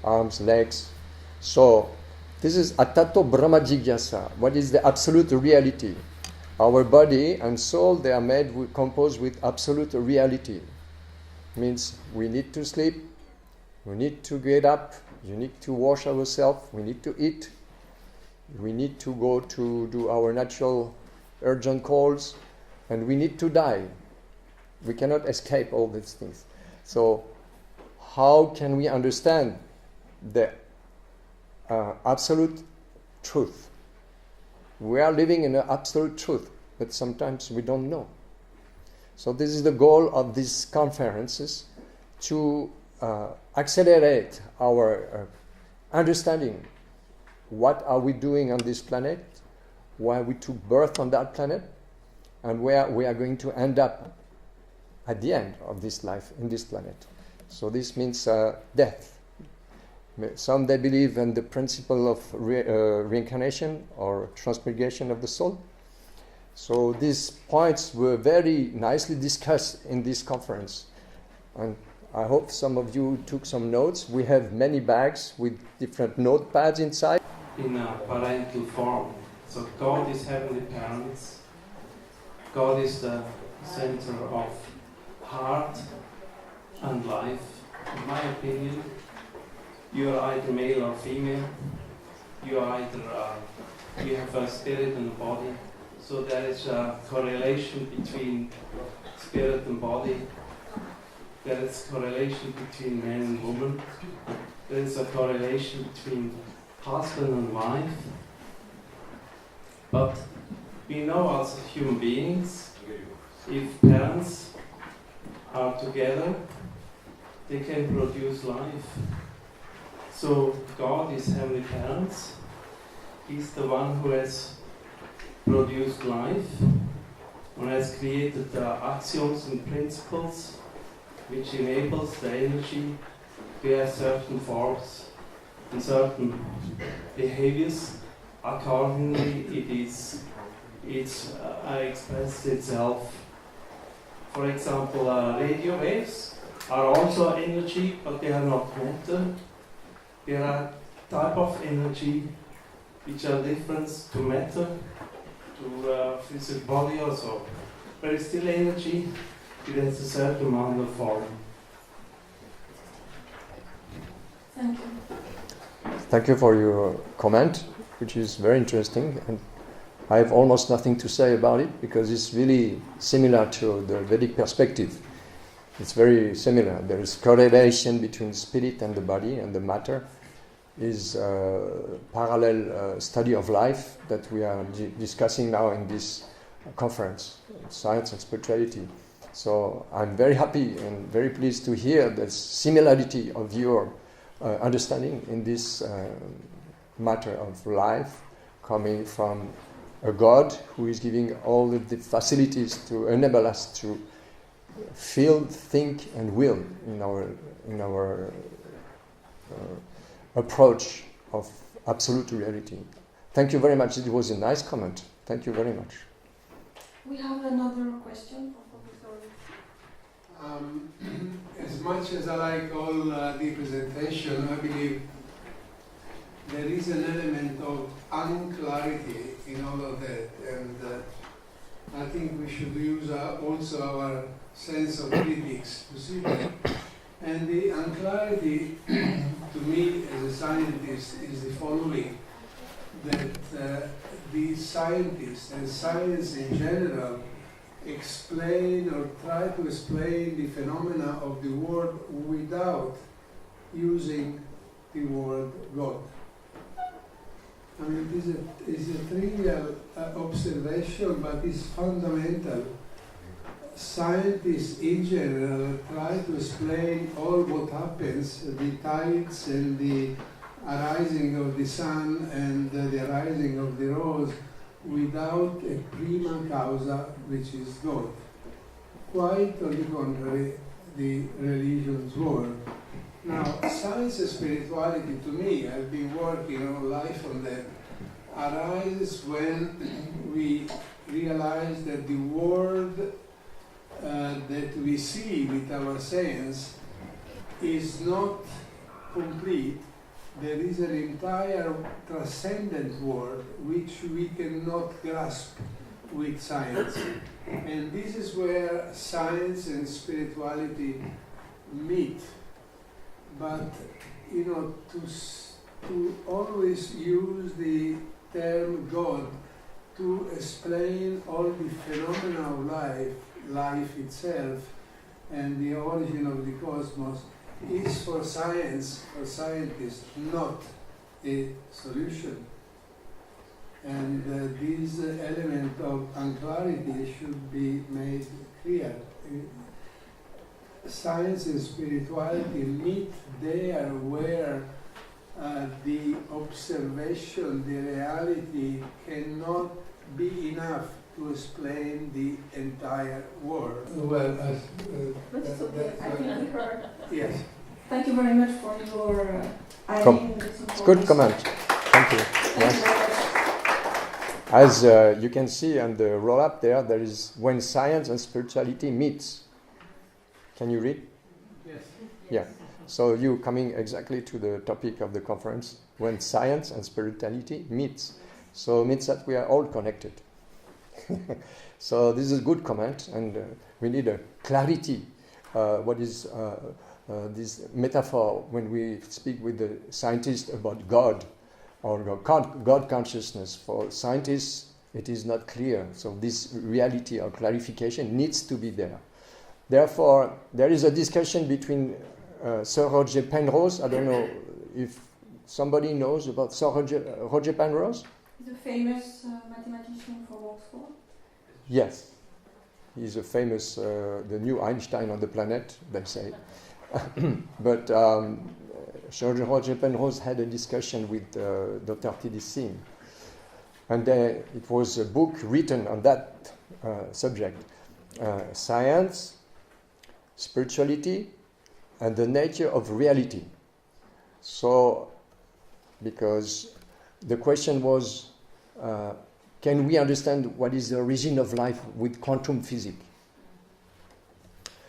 arms, legs. So, this is Atato Brahma Jigyasa. What is the absolute reality? Our body and soul, they are composed with absolute reality. Means we need to sleep, we need to get up, you need to wash ourselves, we need to eat, we need to go to do our natural urgent calls, and we need to die. We cannot escape all these things. So, how can we understand the absolute truth? We are living in an absolute truth, but sometimes we don't know. So this is the goal of these conferences, to accelerate our understanding. What are we doing on this planet? Why we took birth on that planet? And where we are going to end up at the end of this life in this planet. So this means death. Some they believe in the principle of reincarnation or transmigration of the soul. So these points were very nicely discussed in this conference. And I hope some of you took some notes. We have many bags with different notepads inside. In a parental form. So God is heavenly parents. God is the center of heart and life. In my opinion, you are either male or female. You are either you have a spirit and a body. So there is a correlation between spirit and body. There is correlation between man and woman. There is a correlation between husband and wife. But we know as human beings, if parents are together, they can produce life. So God is heavenly parents. He's the one who has produced life and has created the axioms and principles which enables the energy to have certain forms and certain behaviors. Accordingly, it expresses itself. For example, radio waves are also energy, but they are not matter. They are a type of energy which are different to matter, to physical body also. But it's still energy, it has a certain amount of form. Thank you. Thank you for your comment, which is very interesting. And I have almost nothing to say about it because it's really similar to the Vedic perspective. It's very similar. There is correlation between spirit and the body, and the matter is a parallel study of life that we are discussing now in this conference, Science and Spirituality. So I'm very happy and very pleased to hear the similarity of your understanding in this matter of life, coming from a God who is giving all the facilities to enable us to feel, think, and will in our approach of absolute reality. Thank you very much. It was a nice comment. Thank you very much. We have another question for Professor. As much as I like all the presentation, I believe there is an element of unclarity in all of that, and I think we should use also our sense of critics to see that. And the unclarity, to me as a scientist, is the following, that the scientists and science in general explain or try to explain the phenomena of the world without using the word God. I mean, it is a trivial observation, but it's fundamental. Scientists in general try to explain all what happens, the tides and the arising of the sun and the arising of the rose, without a prima causa, which is God. Quite on the contrary, the religion's world. Now, science and spirituality, to me, I've been working all life on that, arises when we realize that the world that we see with our sense is not complete. There is an entire transcendent world which we cannot grasp with science. And this is where science and spirituality meet. But, you know, to always use the term God to explain all the phenomena of life itself, and the origin of the cosmos, is for science, for scientists, not a solution. And this element of unclarity should be made clear. Science and spirituality meet there where the observation, the reality cannot be enough to explain the entire world. Well, I think we heard. Yes. Thank you very much for your adding this It's good comment. Thank you. Yes. As you can see on the roll-up there is when science and spirituality meets. Can you read? Yes. Yeah. So you coming exactly to the topic of the conference, when science and spirituality meets. So it means that we are all connected. So this is a good comment, and we need a clarity. What is this metaphor when we speak with the scientists about God or God consciousness? For scientists, it is not clear. So this reality or clarification needs to be there. Therefore, there is a discussion between Sir Roger Penrose. I don't know if somebody knows about Sir Roger Penrose. The famous mathematician from Oxford. Yes, he's a famous, the new Einstein on the planet, they say. But Sir Roger Penrose had a discussion with Dr. T.D. Singh, and it was a book written on that subject: science, spirituality, and the nature of reality. So, because the question was, can we understand what is the origin of life with quantum physics?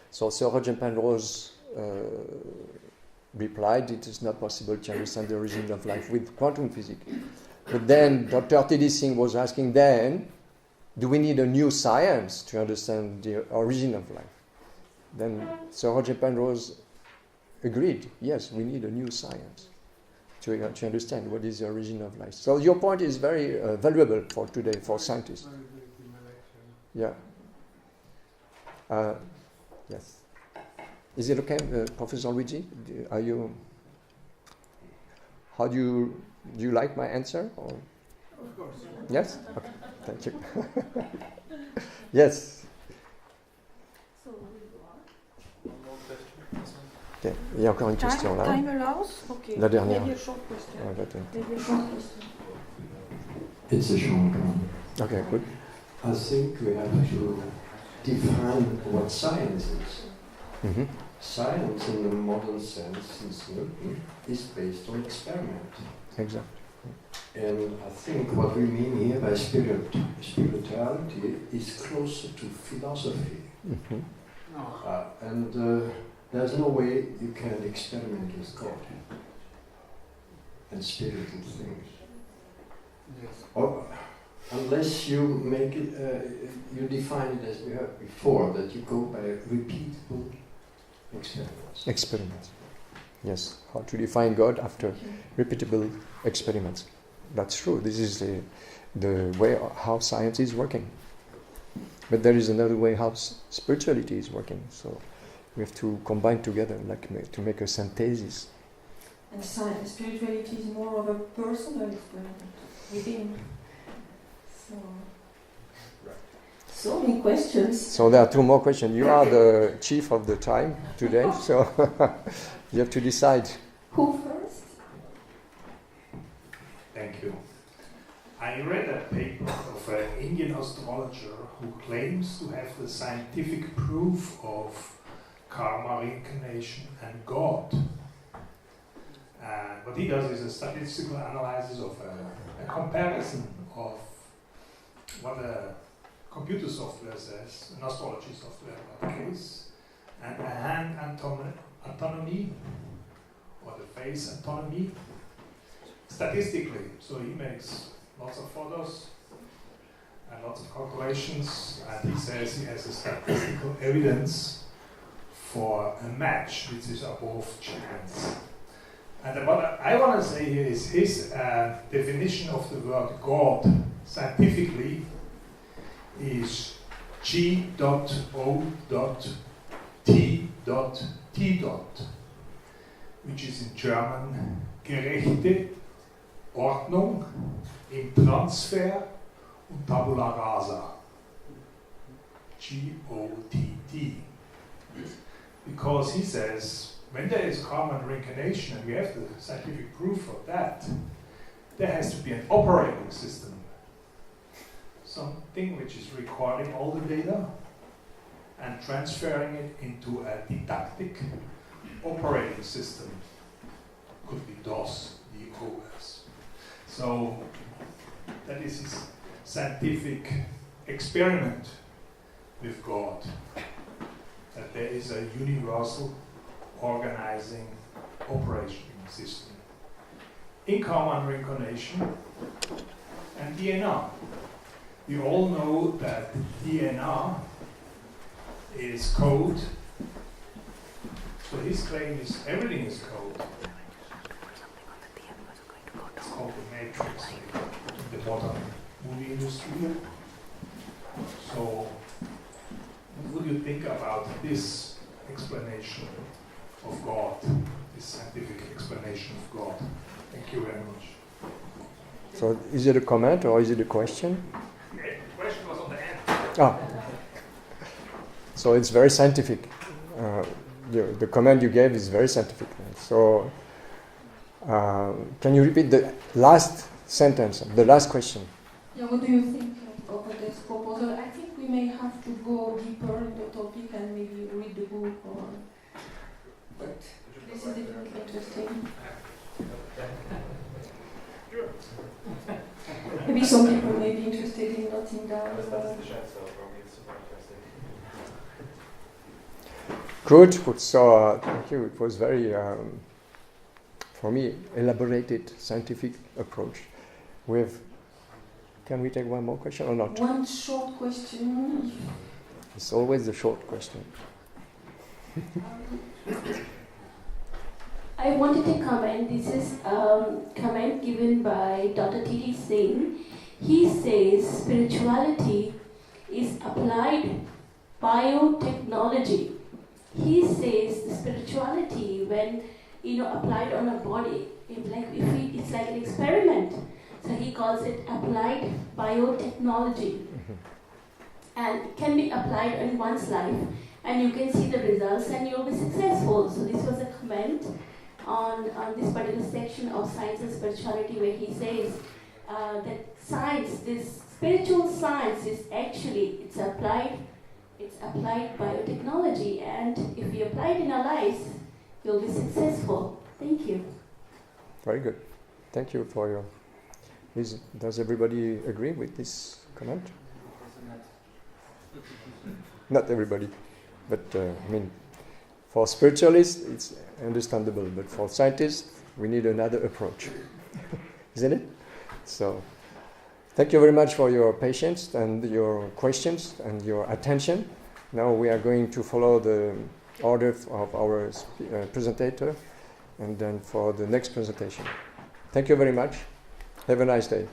So Sir Roger Penrose replied, it is not possible to understand the origin of life with quantum physics. But then Dr. T.D. Singh was asking then, do we need a new science to understand the origin of life? Then Sir Roger Penrose agreed, yes, we need a new science to understand what is the origin of life. So your point is very valuable for today, for scientists. Yeah. Yes. Is it okay, Professor Luigi? Are you? How do you like my answer? Or? Of course. Yes. Okay. Thank you. Yes. Okay. Il y a encore une question là. Time allows? Okay. La dernière. Maybe a short question. Ouais, Maybe a short question. It's a short one. Okay, good. I think we have to define what science is. Mm-hmm. Science, in the modern sense, since Newton, is based on experiment. Exactly. And I think what we mean here by spirituality is closer to philosophy. Mm-hmm. And there's no way you can experiment with God and spiritual things. Yes. Or, unless you make it, you define it as we heard before, that you go by repeatable experiments. Experiments. Yes. How to define God after repeatable experiments. That's true. This is the way how science is working. But there is another way how spirituality is working. So we have to combine together, to make a synthesis. And spirituality is more of a personal experiment within. So many questions. So there are two more questions. You are the chief of the time today, so you have to decide. Who first? Thank you. I read a paper of an Indian astrologer who claims to have the scientific proof of karma, reincarnation, and God. And what he does is a statistical analysis of a comparison of what a computer software says, an astrology software in that case, and a hand autonomy, or the face autonomy, statistically. So he makes lots of photos and lots of calculations, and he says he has a statistical evidence for a match which is above chance. And what I want to say here is his definition of the word God scientifically is G.O.T.T. which is in German gerechte Ordnung im Transfer und Tabula Rasa. G.O.T.T. Because he says, when there is karma and reincarnation, and we have the scientific proof of that, there has to be an operating system. Something which is recording all the data and transferring it into a didactic operating system. Could be DOS, DOS. So that is his scientific experiment with God. That there is a universal organizing operating system. In karma and reincarnation and DNR. We all know that DNR is code. So his claim is everything is code. It's called the matrix in the modern movie industry. So what would you think about this explanation of God, this scientific explanation of God? Thank you very much. So is it a comment or is it a question? The question was on the end. Ah. So it's very scientific. The comment you gave is very scientific. So can you repeat the last sentence, the last question? Yeah, what do you think of this proposal? I think we may have to go deeper in the topic and maybe read the book, but this is definitely interesting. Maybe some people may be interested in noting down. Good. So thank you. It was very, for me, elaborated scientific approach. Can we take one more question or not? One short question. It's always the short question. I wanted to comment. This is a comment given by Dr. T.D. Singh. He says spirituality is applied biotechnology. He says spirituality, when applied on a body, it's like an experiment. So he calls it applied biotechnology, and can be applied in one's life, and you can see the results, and you'll be successful. So this was a comment on this particular section of Science and Spirituality, where he says that science, this spiritual science is actually, it's applied biotechnology, and if we apply it in our lives, we'll be successful. Thank you. Very good. Thank you for your... Does everybody agree with this comment? Not everybody, but for spiritualists it's understandable, but for scientists we need another approach. Isn't it? So thank you very much for your patience and your questions and your attention. Now we are going to follow the order of our presenter and then for the next presentation. Thank you very much. Have a nice day.